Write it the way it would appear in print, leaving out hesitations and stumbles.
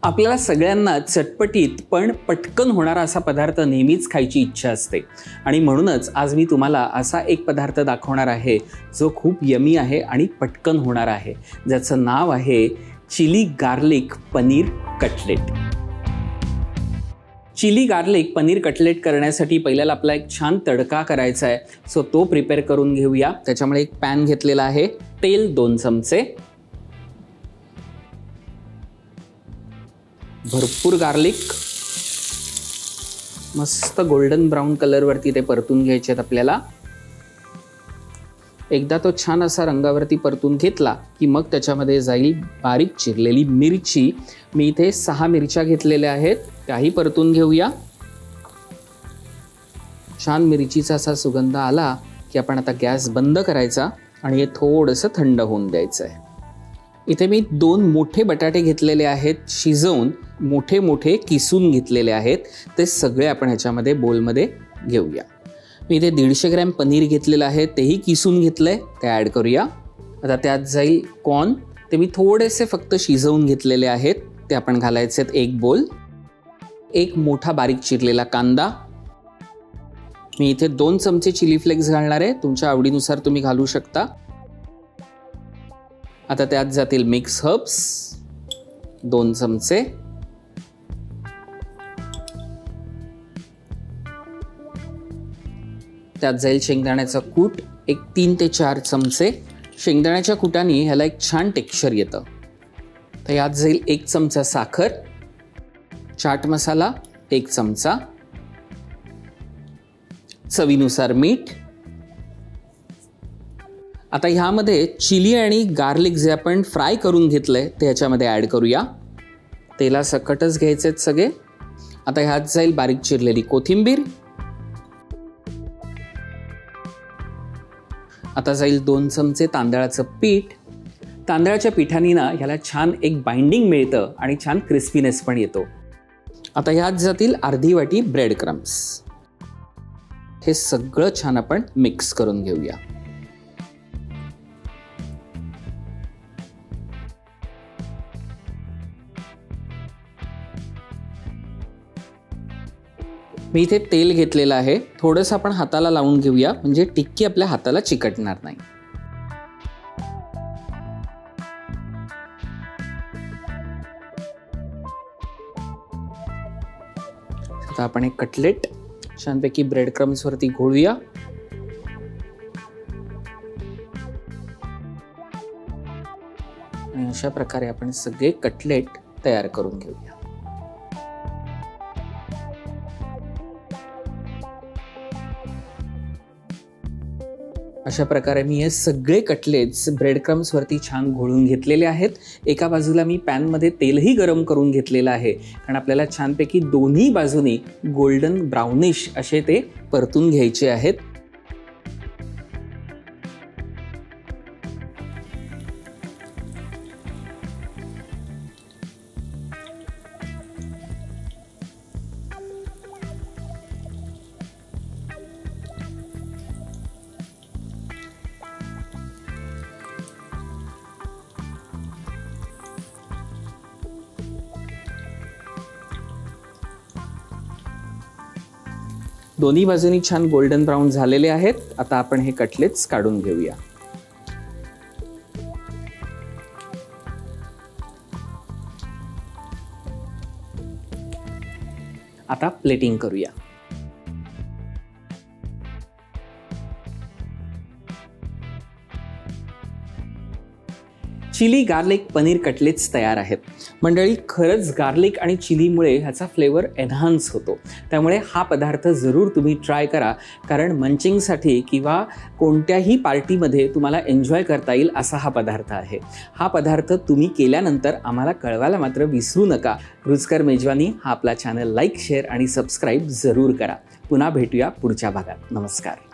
आपल्याला सगळ्यांना चटपटीत पण पटकन होणारा असा पदार्थ नेहमीच खायची इच्छा असते आणि म्हणूनच आज मी तुम्हाला असा एक पदार्थ दाखवणार आहे जो खूप यमी आहे आणि पटकन होणार आहे, ज्याचं नाव आहे chilli garlic paneer cutlet. Chilli garlic paneer cutlet करण्यासाठी पहिल्याला आपला एक छान तडका करायचा आहे, सो तो प्रिपेअर करून घेऊया। त्याच्यामुळे एक पॅन घेतलेला आहे, तेल 2 चमचे, भरपूर गार्लिक, मस्त गोल्डन ब्राउन कलर वरती ते परतून घ्यायचे आहेत आपल्याला। एकदा तो छान असा रंगावरती परतून घेतला की मग त्याच्यामध्ये जाईल बारीक चिरलेली मिरची। मी इथे 6 मिरच्या घेतलेल्या आहेत, त्याही परतून घेऊया। छान मिरचीचा असा सुगंध आला की आपण आता गॅस बंद करायचा आणि हे थोडंसं थंड होऊन द्यायचं आहे। इथे मी 2 मोठे बटाटे घेतलेले आहेत, शिजवून मोठे मोठे किसून घेतलेले आहेत, ते सगळे आपण ह्याच्यामध्ये बोलमध्ये घेऊया। मी इथे 150 ग्रॅम पनीर घेतलेलं आहे, तेही किसून घेतलंय, ते ॲड करूया। आता त्यात जाईल कॉर्न, ते मी थोडेसे फक्त शिजवून घेतलेले आहेत, ते आपण घालायचे आहेत 1 बोल। 1 मोठा बारीक चिरलेला कांदा, मी इथे 2 चमचे चिली फ्लेक्स घालणार आहे, तुमच्या आवडीनुसार तुम्ही घालू शकता। आता त्यात जातील मिक्स हर्ब्स 2 चमचे, त्यात जाईल शेंगदाण्याचा कूट एक 3 ते 4 चमचे। शेंगदाण्याच्या कुटाने ह्याला एक छान टेक्स्चर येतं। तर यात जाईल 1 चमचा साखर, चाट मसाला 1 चमचा, चवीनुसार मीठ। आता ह्यामध्ये चिली आणि गार्लिक जे आपण फ्राय करून घेतलंय ते ह्याच्यामध्ये ॲड करूया। तेला सकटच घ्यायचे आहेत सगळे। आता ह्यात जाईल बारीक चिरलेली कोथिंबीर, आता जाईल 2 चमचे तांदळाचं पीठ। तांदळाच्या पिठाने ना ह्याला छान एक बाइंडिंग मिळतं आणि छान क्रिस्पीनेस पण येतो। आता ह्यात जातील अर्धी वाटी ब्रेड क्रम्स। हे सगळं छान आपण मिक्स करून घेऊया। मी इथे तेल घेतलेलं आहे, थोडंसं आपण हाताला लावून घेऊया म्हणजे टिक्की आपल्या हाताला चिकटणार नाही। आता आपण एक कटलेट छानपैकी ब्रेड क्रम्स वरती घोळूया। आणि अशा प्रकारे आपण सगळे कटलेट तयार करून घेऊया। अशा प्रकारे मी हे सगळे कटलेट्स ब्रेड क्रम्स वरती छान घोळून घेतलेले आहेत। एका बाजूला मी पॅनमध्ये तेलही गरम करून घेतलेलं आहे, कारण आपल्याला छानपैकी दोन्ही बाजूनी गोल्डन ब्राउनिश असे ते परतून घ्यायचे आहेत। दोन्ही बाजूनी छान गोल्डन ब्राउन झालेले आहेत। आता आपण हे कटलेट्स काढून घेऊया। आता प्लेटिंग करूया। चिली गार्लिक पनीर कटलेट्स तयार आहेत। मंडळी, खरंच गार्लिक आणि चिलीमुळे ह्याचा फ्लेवर एनहान्स होतो, त्यामुळे हा पदार्थ जरूर तुम्ही ट्राय करा, कारण मंचिंगसाठी किंवा कोणत्याही पार्टीमध्ये तुम्हाला एन्जॉय करता येईल असा हा पदार्थ आहे। हा पदार्थ तुम्ही केल्यानंतर आम्हाला कळवायला मात्र विसरू नका। रुचकर मेजवानी हा आपला चॅनल लाईक, शेअर आणि सबस्क्राईब जरूर करा। पुन्हा भेटूया पुढच्या भागात। नमस्कार।